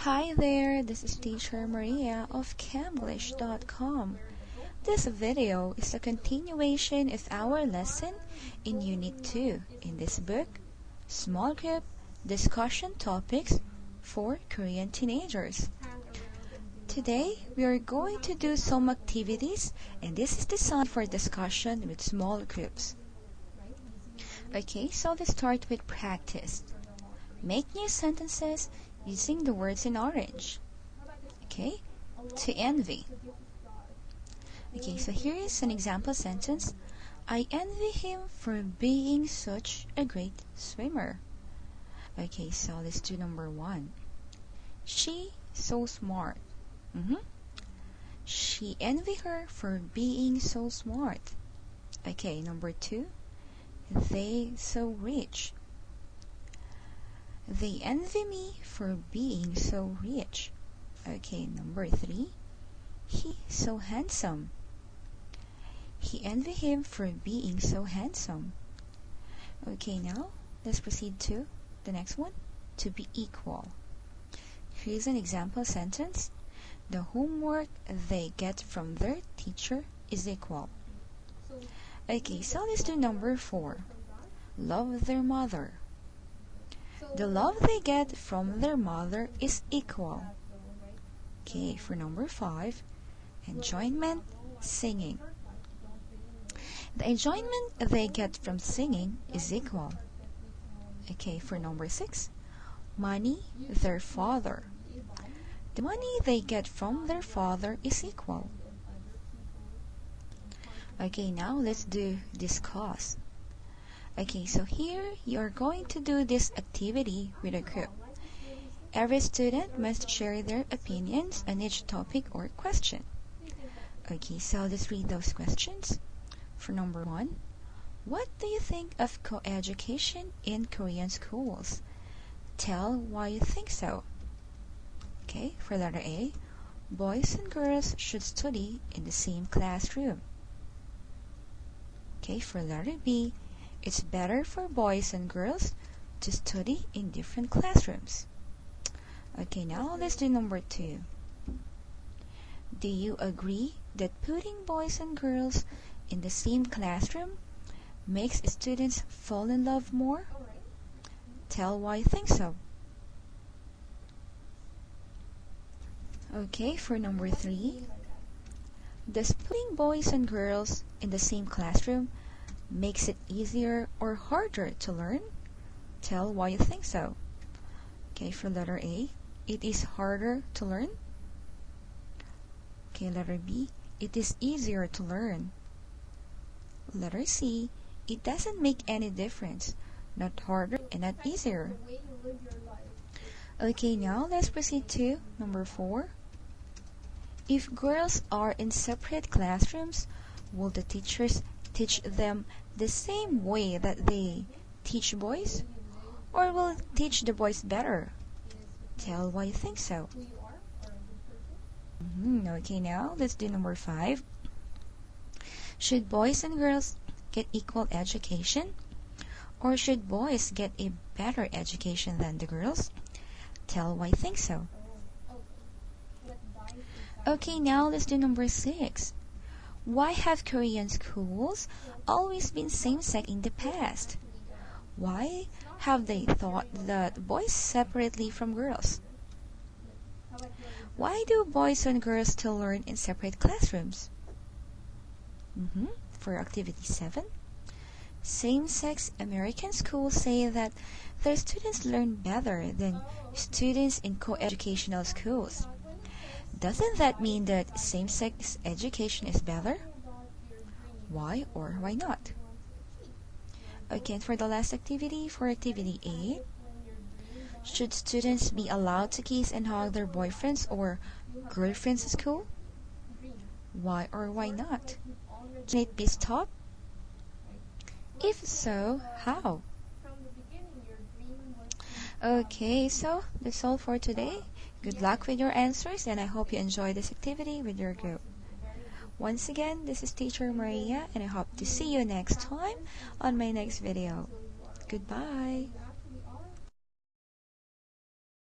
Hi there, this is Teacher Maria of Camglish.com. This video is a continuation of our lesson in Unit 2 in this book, Small Group Discussion Topics for Korean Teenagers. Today, we are going to do some activities, and this is designed for discussion with small groups. Okay, so let's start with practice. Make new sentences using the words in orange. Okay, to envy. Okay, so here is an example sentence. I envy him for being such a great swimmer. Okay, so let's do number 1. She so smart. She envy her for being so smart. Okay, number 2. They so rich. They envy me for being so rich. Okay, number 3. He so handsome. He envy him for being so handsome. Okay, now let's proceed to the next one. To be equal. Here's an example sentence. The homework they get from their teacher is equal. Okay, so let's do number 4. Love their mother. The love they get from their mother is equal. Okay, for number 5, enjoyment, singing. The enjoyment they get from singing is equal. Okay, for number 6, money, their father. The money they get from their father is equal. Okay, now let's do discuss. Okay, so here you are going to do this activity with a group. Every student must share their opinions on each topic or question. Okay, so let's read those questions. For number 1, what do you think of co-education in Korean schools? Tell why you think so. Okay, for letter A, boys and girls should study in the same classroom. Okay, for letter B, it's better for boys and girls to study in different classrooms. Okay, now let's do number 2. Do you agree that putting boys and girls in the same classroom makes students fall in love more? Tell why you think so. Okay, for number 3, does putting boys and girls in the same classroom makes it easier or harder to learn? Tell why you think so. Okay, for letter A, it is harder to learn. Okay, letter B, it is easier to learn. Letter C, it doesn't make any difference, not harder and not easier. Okay, now let's proceed to number 4. If girls are in separate classrooms, will the teachers teach them the same way that they teach boys? Or will it teach the boys better? Tell why you think so. Okay, now let's do number 5. Should boys and girls get equal education? Or should boys get a better education than the girls? Tell why you think so. Okay, now let's do number 6. Why have Korean schools always been same-sex in the past? Why have they taught that boys separately from girls? Why do boys and girls still learn in separate classrooms? For activity 7, same-sex American schools say that their students learn better than students in co-educational schools. Doesn't that mean that same-sex education is better? Why or why not? Okay, and for the last activity, for activity 8, should students be allowed to kiss and hug their boyfriends or girlfriends at school? Why or why not? Can it be stopped? If so, how? Okay, so that's all for today. Good luck with your answers, and I hope you enjoy this activity with your group. Once again, this is Teacher Maria, and I hope to see you next time on my next video. Goodbye!